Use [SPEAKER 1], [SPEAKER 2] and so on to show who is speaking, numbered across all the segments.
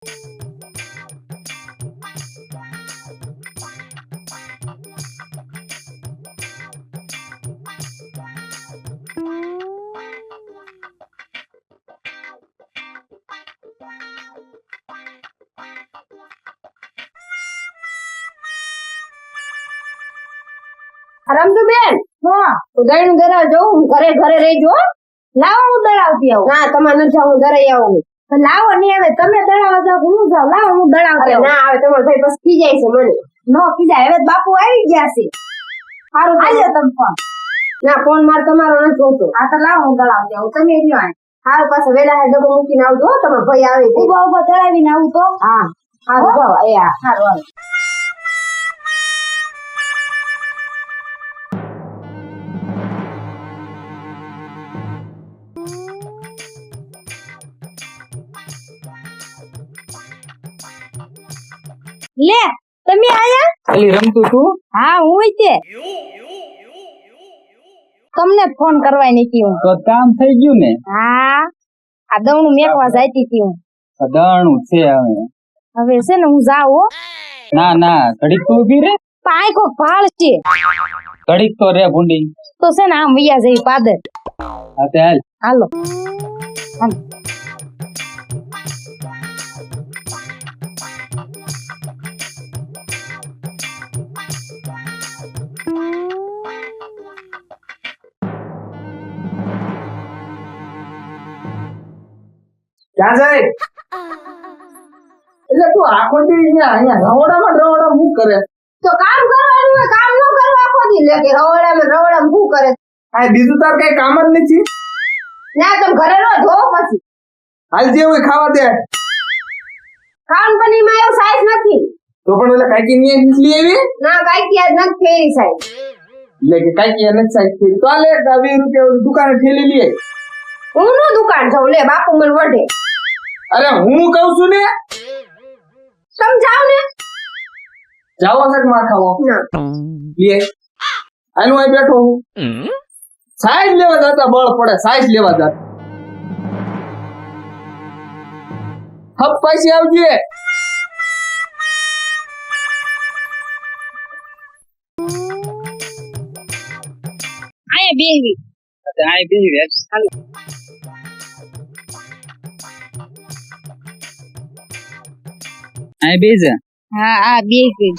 [SPEAKER 1] રમતુબેન, તો દહીં દરા જવું ઘરે ઘરે રહેજો. લાવો હું દળાવતી આવું. ના તમારે ન જાવ, હું દરાઈ આવું. લાવો નહીં આવે, તમે દળાવવા જાવ હું જાવ. લાવો હું દળાવતી આવું. ના આવે તમારો ભાઈ બસ ખીજાય છે મને. નો ખીજાય, હવે બાપુ આવી ગયા છે. સારું આવ્યો તમે ફોન. ના ફોન માર તમારો નથી જોતો. આ તો લાવો હું દળાવતી આવું, તમે રહ્યો આય. હાલ પાછો વેલા ડબ્બો મૂકીને આવજો, તમારો ભાઈ આવે છે. ઉભા ઉભા દળાવીને આવું તો. હા હારું જાવ. એ હા સારું હાલ. લે તમે આયા?
[SPEAKER 2] ખાલી રમતું તું?
[SPEAKER 1] હા હું તે તમને ફોન કરવા નથી હું.
[SPEAKER 2] તો કામ થઈ ગયું ને?
[SPEAKER 1] હા આ દવણું મેકવા જાતી હતી હું.
[SPEAKER 2] દાણું છે
[SPEAKER 1] હવે છે ને હું જાઉં હો.
[SPEAKER 2] ના ના ઘડીક તો ઉભી રે.
[SPEAKER 1] પાય કો ભાળ છે.
[SPEAKER 2] ઘડીક તો રે ભૂંડી.
[SPEAKER 1] તો છે ને આમ વૈયા જઈ પાદર.
[SPEAKER 2] હા તે હાલ.
[SPEAKER 1] હાલો હાલ.
[SPEAKER 2] ક્યાં જાય? એટલે તું આખો દી અહીંયા રવડામાં શું કરે?
[SPEAKER 1] તો કામ કરવાનું હોય, કામ ન કરવા આખો દી લે કે રવડામાં શું કરે?
[SPEAKER 2] આ બીજું તાર કઈ કામ જ નથી?
[SPEAKER 1] ના તમે ઘરે રહો જો પછી.
[SPEAKER 2] હાલ જે હોય ખાવા દે.
[SPEAKER 1] કામ માં એવું સાઈઝ નથી.
[SPEAKER 2] તો પણ એટલે કાકી ની નીકળી આવી?
[SPEAKER 1] ના કાકી આજ નથી ફેરી સાઈઝ.
[SPEAKER 2] એટલે કે કાકી નથી સાઈઝ ફેરી. તો લે 20 રૂપિયા દુકાને ઠેલી લઈ આવી.
[SPEAKER 1] હું નો દુકાન જાઉં, લે બાપુ મને વઢે.
[SPEAKER 2] અરે હું કઉ છું ને,
[SPEAKER 1] તમે જાઓ ને.
[SPEAKER 2] જાવો છે માર ખાવો?
[SPEAKER 1] ના
[SPEAKER 2] લે આનું અહીં બેઠો હું. સાઈઝ લેવા જતા બળ પડે, સાઈઝ લેવા જતા. હપ પાછી આવજે.
[SPEAKER 1] આયા બેહવી.
[SPEAKER 2] આય બેહી હાલો. આય બેજા.
[SPEAKER 1] હા આ બેહવી.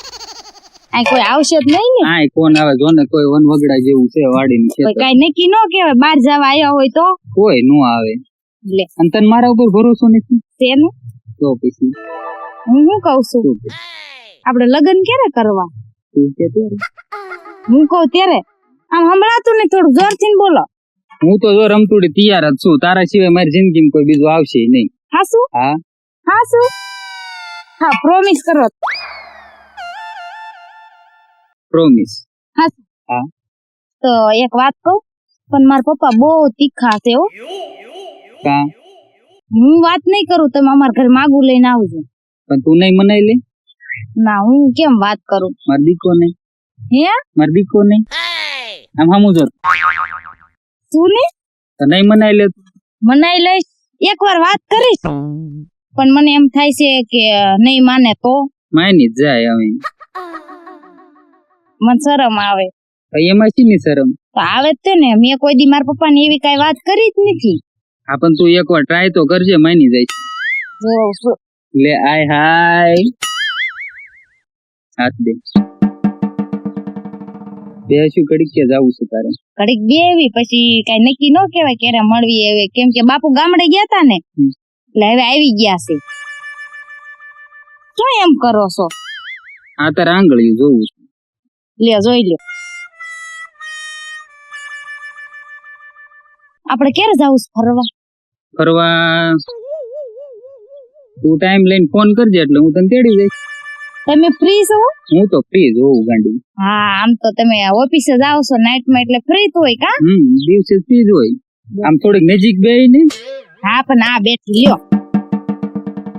[SPEAKER 1] આ કોઈ આવશે જ નહીં ને?
[SPEAKER 2] આય કોણ આવે જો ને, કોઈ વન વગડા જેવું છે વાડીનું છે.
[SPEAKER 1] કઈ નક્કી ન કહેવાય, બહાર જવા આવ્યા હોય તો
[SPEAKER 2] કોઈ નો આવે.
[SPEAKER 1] લે
[SPEAKER 2] અને તને મારા ઉપર ભરોસો નથી?
[SPEAKER 1] તેનું
[SPEAKER 2] તો પછી
[SPEAKER 1] હું શું કઉ છું, આપણે લગ્ન ક્યારે કરવા?
[SPEAKER 2] તું કે ત્યારે.
[SPEAKER 1] હું કઉ ત્યારે. આમ સંભળાતું ને, થોડું જોરથી બોલો.
[SPEAKER 2] હું તો જો રમતુડી તૈયાર જ છું. તારા સિવાય મારી જિંદગીમાં કોઈ બીજું આવશે નહીં.
[SPEAKER 1] હા શું?
[SPEAKER 2] હા
[SPEAKER 1] હા શું? હા પ્રોમિસ કરો.
[SPEAKER 2] પ્રોમિસ.
[SPEAKER 1] હા
[SPEAKER 2] હા
[SPEAKER 1] તો એક વાત કહું, પણ મારા પપ્પા બહુ તીખા છે હો.
[SPEAKER 2] કા?
[SPEAKER 1] હું વાત નહીં કરું, તમે અમારા ઘરે માગું લઈને આવજો.
[SPEAKER 2] પણ તું નહીં મનાઈ લે?
[SPEAKER 1] ના હું કેમ વાત કરું?
[SPEAKER 2] માર દીકો નહીં.
[SPEAKER 1] હે
[SPEAKER 2] માર દીકો નહીં. આમ હમું જો
[SPEAKER 1] શું ને?
[SPEAKER 2] તો નહીં મનાઈ લે?
[SPEAKER 1] મનાઈ લઈશ, એક વાર વાત કરીશ. પણ મને એમ થાય છે કે નહીં માને તો
[SPEAKER 2] માની જ જાય. હવે
[SPEAKER 1] મને શરમ આવે.
[SPEAKER 2] એમાં શીની શરમ?
[SPEAKER 1] તો આવે જ તે ને, મેં કોઈ દી મારા પપ્પા ને એવી કઈ વાત કરી જ નથી.
[SPEAKER 2] હા પણ તું એકવાર ટ્રાય તો કરજે, માની જાય. લે આય હાય હાથ દે. બે શું ઘડીક કે જાવું છે તારે?
[SPEAKER 1] ઘડીક બેવી પછી કઈ નક્કી ન કેવાય ક્યારે મળવી. હવે કેમ કે બાપુ ગામડે ગયા તા ને, એટલે હવે આવી ગયા છે. શું એમ કરો છો?
[SPEAKER 2] આ તારે આંગળીયું જોવું છે.
[SPEAKER 1] લે જોઈ લ્યો. આપણે ક્યારે જાવું છે ફરવા?
[SPEAKER 2] ફરવા તું ટાઈમ લઈને ફોન કરજે એટલે હું તને તેડી જઈશ.
[SPEAKER 1] તમે ફ્રી છો?
[SPEAKER 2] હું તો ફ્રી જ હોઉં ગાંડી.
[SPEAKER 1] હા આમ તો તમે ઓફિસે જાવ છો નાઈટમાં, એટલે ફ્રી તો હોય કા?
[SPEAKER 2] દિવસે ફ્રી જ હોય. આમ થોડીક નજીક બેહી ને.
[SPEAKER 1] હા પણ આ બેઠી લ્યો.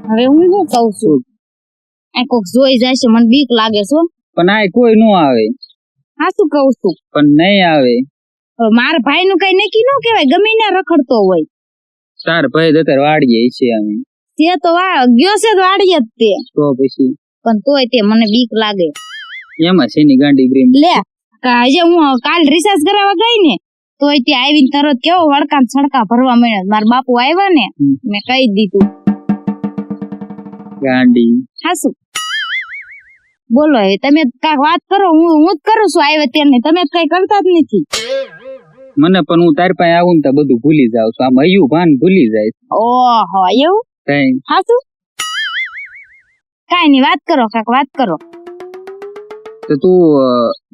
[SPEAKER 1] હવે હું શું કઉ છું, આ કોક જોઈ જાય છે, મને બીક લાગે છે.
[SPEAKER 2] પણ આ કોઈ નો આવે.
[SPEAKER 1] હા શું કઉ છું,
[SPEAKER 2] પણ નહીં આવે.
[SPEAKER 1] મારા ભાઈ નું કઈ નક્કી ન કેવાય, ગમે ને રખડતો હોય.
[SPEAKER 2] તાર ભાઈ અત્યારે વાડીએ છે. અમે
[SPEAKER 1] તે તો ગયો છે વાડીએ જ તે
[SPEAKER 3] તો પછી
[SPEAKER 1] પણ તોય તે મને બીક લાગે
[SPEAKER 3] એમાં છે ની ગાંડી બ્રેમ
[SPEAKER 1] લે આજે હું કાલ રિસર્ચ કરાવવા ગઈ ને તોય તે આવીને તરત કેવો વળકા છડકા ભરવા મળ્યો મારા બાપુ આવ્યા ને મેં કહી દીધું
[SPEAKER 3] ગાંડી
[SPEAKER 1] હાસુ બોલો હવે તમે કાંઈક વાત કરો હું જ કરું છું આવ્યા ત્યારે તમે કઈ કરતા જ નથી
[SPEAKER 3] મને પણ હું તારી પાસે આવું ને તો બધું ભૂલી જાઉં છું આમ હયું ભાન ભૂલી જાય
[SPEAKER 1] ઓહો એવું
[SPEAKER 3] કઈ
[SPEAKER 1] હાસુ કાઈ ની વાત કરો કાક વાત કરો
[SPEAKER 3] તો તું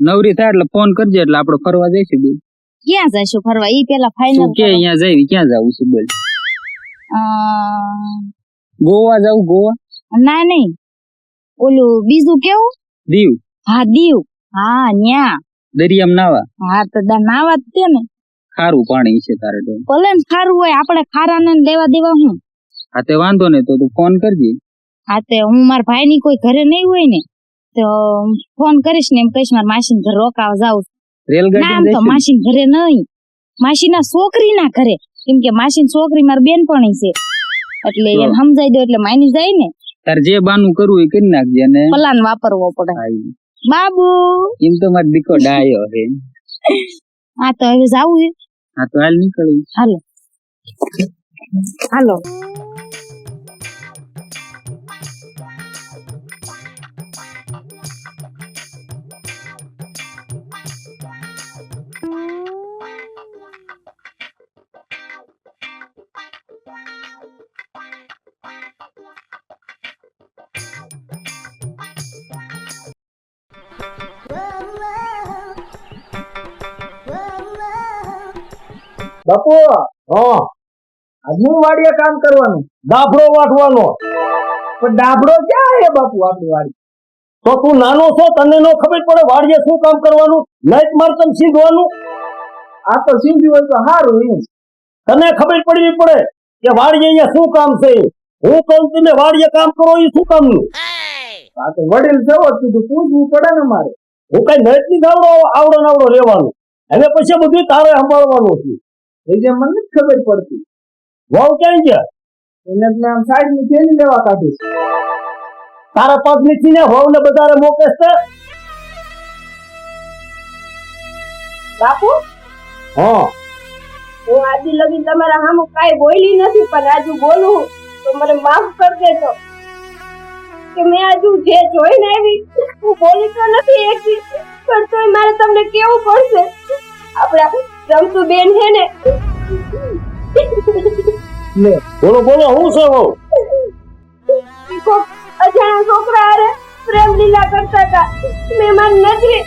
[SPEAKER 3] નવરી થાય એટલે ફોન કરજે એટલે આપણે ફરવા જઈશું બેન
[SPEAKER 1] ક્યાં જઈશું ફરવા ઈ પેલા ફાઇનલ
[SPEAKER 3] કે અહીંયા જઈ ક્યાં જવું છે બોલ ગોવા જાવ ગોવા
[SPEAKER 1] ના નહીં ઓલું બીજું કેવું
[SPEAKER 3] દીવ
[SPEAKER 1] હા દીવ હા ન્યા
[SPEAKER 3] દરિયામાં નાવા
[SPEAKER 1] હા તો નાવા જ તે ને
[SPEAKER 3] ખારું પાણી છે તારે તો
[SPEAKER 1] ભલે ને ખારું હોય આપણે ખારા ને લેવા દેવા હું
[SPEAKER 3] હા તે વાંધો નહીં તો તું ફોન કરજે
[SPEAKER 1] હા તે હું મારા ભાઈ ની કોઈ ઘરે નહીં હોય ને તો ફોન કરીશ ને એમ કહીશ મારા માસી ઘરે રોકાવા જાઉં
[SPEAKER 3] રેલગાડી
[SPEAKER 1] તો માસી ઘરે નહીં માસી ના છોકરી ના ઘરે કેમ કે માસી ની છોકરી મારી બેનપણી છે એટલે એને સમજાઈ દો એટલે માની જાય ને
[SPEAKER 3] તાર જે બાનું કરવું એ કરી નાખજે ને
[SPEAKER 1] પ્લાન વાપરવો પડે બાબુ
[SPEAKER 3] એમ તો મારો દીકરો ડાયો છે
[SPEAKER 1] હા તો હવે જાવું છે
[SPEAKER 3] હા તો હાલ નીકળવું
[SPEAKER 1] હાલો હાલો
[SPEAKER 2] બાપુ હા હું વાડીએ કામ કરવાનું ડાભડો વાટવાનો પણ ડાભડો ક્યાં હે બાપુ આપણી વાડી તો તું નાનો છો તને નો ખબર પડે વાડીએ શું કામ કરવાનું લાઈટ મારતમ સીધવાનું આ તો સીધું હોય તો સારું એમ તને ખબર પડવી પડે કે વાડીએ અહીંયા શું કામ છે હું કહું તમે વાડીએ કામ કરો એ શું કામનું આ તો વડીલ થયો કીધું પૂછવું પડે ને મારે હું કઈ નથી આવડો રહેવાનું હવે પછી બધું તારે સંભાળવાનું છે એટલે મને નથી ખબર પડતી વાવ ક્યાં ગયા એને આમ સાઈડ ની થેલી લેવા કાઢી તારા પગ નીચી ને વાવ ને બધારે મોકે છે
[SPEAKER 1] બાપુ
[SPEAKER 2] હા
[SPEAKER 1] હું આજે લગી તમારા સામે કાઈ બોલી નથી પણ આજુ બોલું તો મને માફ કરી દેજો કે મેં આજુ જે જોઈને આવી હું બોલી તો નથી એકથી પણ તોય મારે તમને કેવું પડશે આપડા રમતુ બેન છે ને
[SPEAKER 2] લે બોલો હું છે વાવ
[SPEAKER 1] અજાણ્યા છોકરા હારે પ્રેમ લીલા કરતા હતા મેં મારી નજરે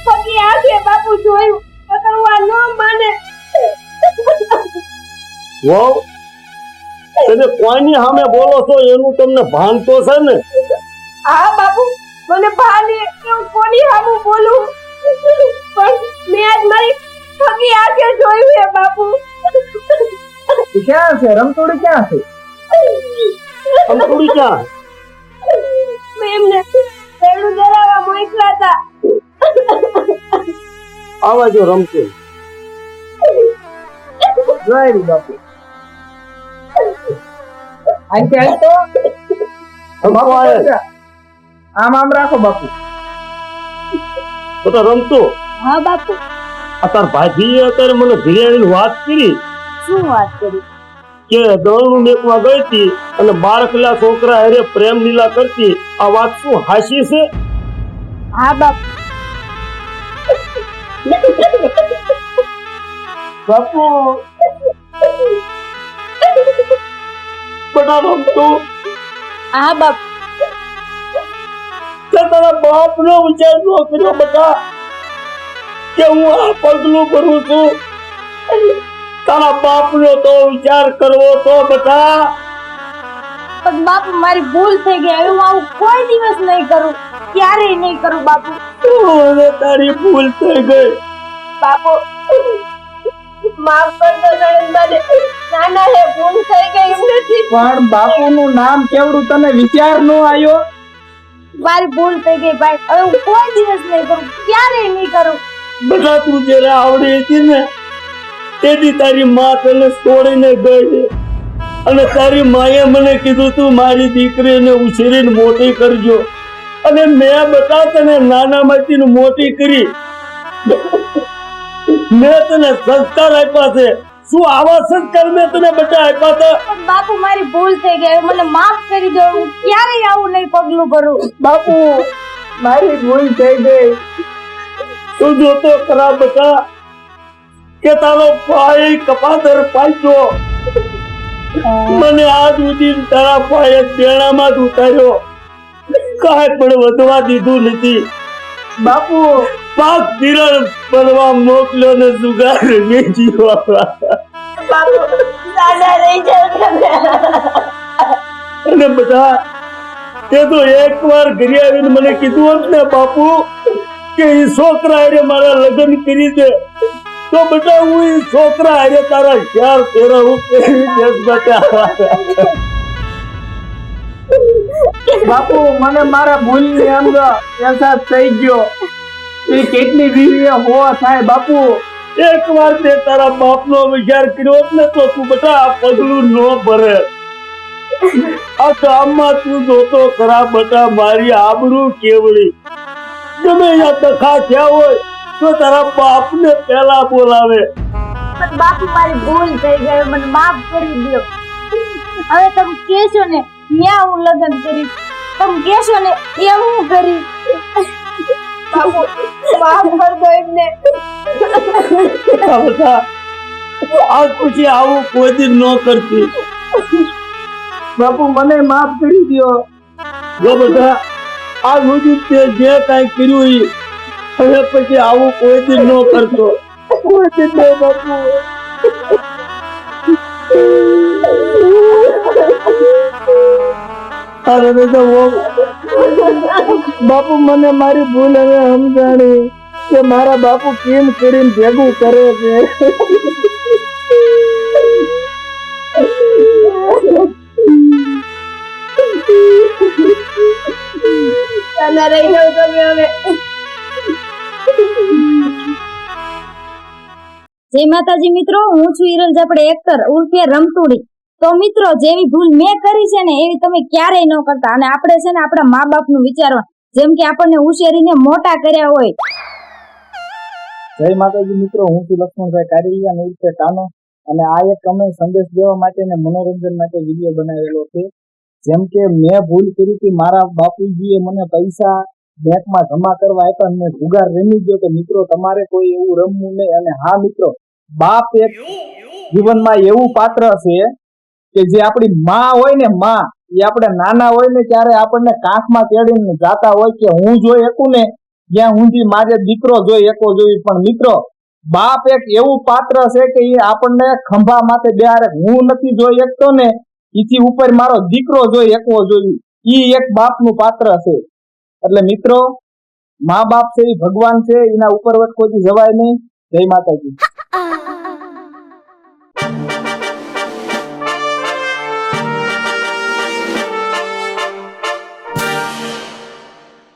[SPEAKER 1] પગી આંખે બાપુ જોયું પકડવા ન માને
[SPEAKER 2] વાવ તમે કોઈની સામે બોલો છો એનું તમને ભાન તો છે ને
[SPEAKER 1] હા બાપુ મને ભાન કે હું કોની સામે બોલું પણ મેં આજ મારી પગી આંખે જોયું હે બાપુ
[SPEAKER 2] ક્યાં છે રમતોડી ક્યાં છે રમતોડી ક્યાં
[SPEAKER 1] મેં એમને પેલું જલાવા મોકલા હતા
[SPEAKER 2] આવા જો રમતો જોઈ બાપુ આમ રાખો બાપુ તો રમતો
[SPEAKER 1] હા બાપુ
[SPEAKER 2] અત્યારે ભાભીએ અત્યારે મને બિરયાની વાત કરી
[SPEAKER 1] શું વાત કરી
[SPEAKER 2] કે દળનું મેકવા ગઈ હતી અને 12 કિલા છોકરા હારે પ્રેમ લીલા કરતી આ વાત શું હાસી છે
[SPEAKER 1] હા બાપુ
[SPEAKER 2] બાપુ બટા રમતો
[SPEAKER 1] હા બાપુ
[SPEAKER 2] તારા બાપ નો વિચાર ન કર્યો બટા કે હું આ પગલું કરું છું તારા બાપ નો તો વિચાર કરવો તો બટા
[SPEAKER 1] પણ બાપુ મારી ભૂલ થઈ ગઈ હવે હું આવું કોઈ દિવસ નહીં કરું ક્યારેય નહીં કરું બાપુ
[SPEAKER 2] હવે તારી ભૂલ થઈ ગઈ
[SPEAKER 1] બાપુ માફ કરજો નણંદબાને નાના હે ભૂલ થઈ ગઈ નથી
[SPEAKER 2] પણ બાપુ નું નામ કેવડું તને વિચાર નો આવ્યો
[SPEAKER 1] મારી ભૂલ થઈ ગઈ ભાઈ હવે હું કોઈ દિવસ નહીં કરું ક્યારેય નહીં કરું
[SPEAKER 2] બધા તું જયારે આવડી હતી ને તેથી તારી માં તને છોડીને ગઈ અને તારી માએ મને કીધું તું મારી દીકરીને ઉછેરીને મોટી કરજો, અને મેં બતા તને નાનામાંથી મોટી કરી. મેં તને સંસ્કાર આપ્યા છે. શું આવા સંસ્કાર મેં તને બટા આપ્યા હતા?
[SPEAKER 1] બાપુ મારી ભૂલ થઈ ગઈ, મને માફ કરી દો. હું ક્યારેય આવું નહીં પગલું ભરું.
[SPEAKER 2] બાપુ મારી ભૂલ થઈ ગઈ. તું જોતો ખરા બટા કે તારો ભાઈ કપાતર પાછો મને આજ સુધી તારા ભાઈએ બેણામાં જ ઉતાર્યો, કાંઈ પણ વધવા દીધું નથી. બાપુ પાક ધિરણ બનવા મોકલ્યો ને જુગાર રમી જીવા.
[SPEAKER 1] બાપુ દાદા રહી જાવ.
[SPEAKER 2] અને બધા તે તો એકવાર ઘરે આવીને મને કીધું હોત ને બાપુ કે એ છોકરા હારે મારા લગ્ન કરી દે, તો બેટા હું એ છોકરા હારે તારા ચાર ફેરવું કરી દેશ બેટા. બાપુ મને મારા ભૂલની અંદર અહેસાસ થઈ ગયો. એ કેટલી વીવીએ હો થાય બાપુ. એકવાર તે તારા બાપનો વિચાર કર્યો ને તો તું બેટા આ પગલું ન ભરે. આ ગામમાં તું જોતો ખરા બેટા મારી આબરૂ કેવડી. તમે અહીંયા દખા થયા હોય તો તારા બાપને પહેલા બોલાવે.
[SPEAKER 1] બાપુ મારી ભૂલ થઈ ગઈ, મને માફ કરી દો. હવે તમે કહેશો ને ત્યાં હું લગ્ન કરીશ, તમે કહેશો ને એમ હું કરીશ. બાપુ માફ કર દો એમને.
[SPEAKER 2] આજ પછી આવું કોઈ દિન ન કરતી. બાપુ મને માફ કરી દો. જો બધા આ સુધી તે જે કાંઈ કર્યું એ હવે પછી આવું કોઈ દિન ન કરતો. કોઈ દિન ન બાપુ. બાપુ મને મારી ભૂલ હવે સમજાણી કે મારા બાપુ કેમ કરીને ભેગું કરે છે.
[SPEAKER 1] રહી જાવ તમે હવે. જય માતાજી મિત્રો, હું છું હિરલ જાપડે એક્ટર ઉર્ફે રમતુડી. તો મિત્રો જેવી ભૂલ મેં કરી છે ને એવી તમે ક્યારેય ન કરતા. અને આપણે છે ને આપણા મા બાપ નું વિચારવા, જેમ કે આપણને ઉછેરીને મોટા કર્યા હોય.
[SPEAKER 2] જય માતાજી મિત્રો, હું છું લક્ષ્મણભાઈ કારેલિયા નિર્તે કાનો, અને આ એક અમે સંદેશ દેવા માટે ને મનોરંજન માટે વિડીયો બનાવેલો છે. જેમ કે મેં ભૂલ કરી હતી, મારા બાપુજીએ મને પૈસા બેંકમાં જમા કરવા આપ્યા અને જુગાર રમી ગયો. તો મિત્રો તમારે કોઈ એવું રમવું નહીં. અને હા મિત્રો, બાપ એક જીવનમાં એવું પાત્ર છે કે જે આપણી માં હોય ને, માં એ આપણે નાના હોય ને ત્યારે આપણને કાંખમાં તેડીને જાતા હોય કે હું જોઈ શકું ને જ્યાં ઊંધી મારે દીકરો જોઈ શકો જોઈ. પણ મિત્રો બાપ એક એવું પાત્ર છે કે એ આપણને ખંભા માથે બેહારે. હું નથી જોઈ શકતો ને એથી ઉપર મારો દીકરો જોઈ શકવો જોઈએ. એ એક બાપનું પાત્ર છે. એટલે મિત્રો મા બાપ છે એ ભગવાન છે, એના ઉપર કોઈ જવાય નહીં. જય માતાજી.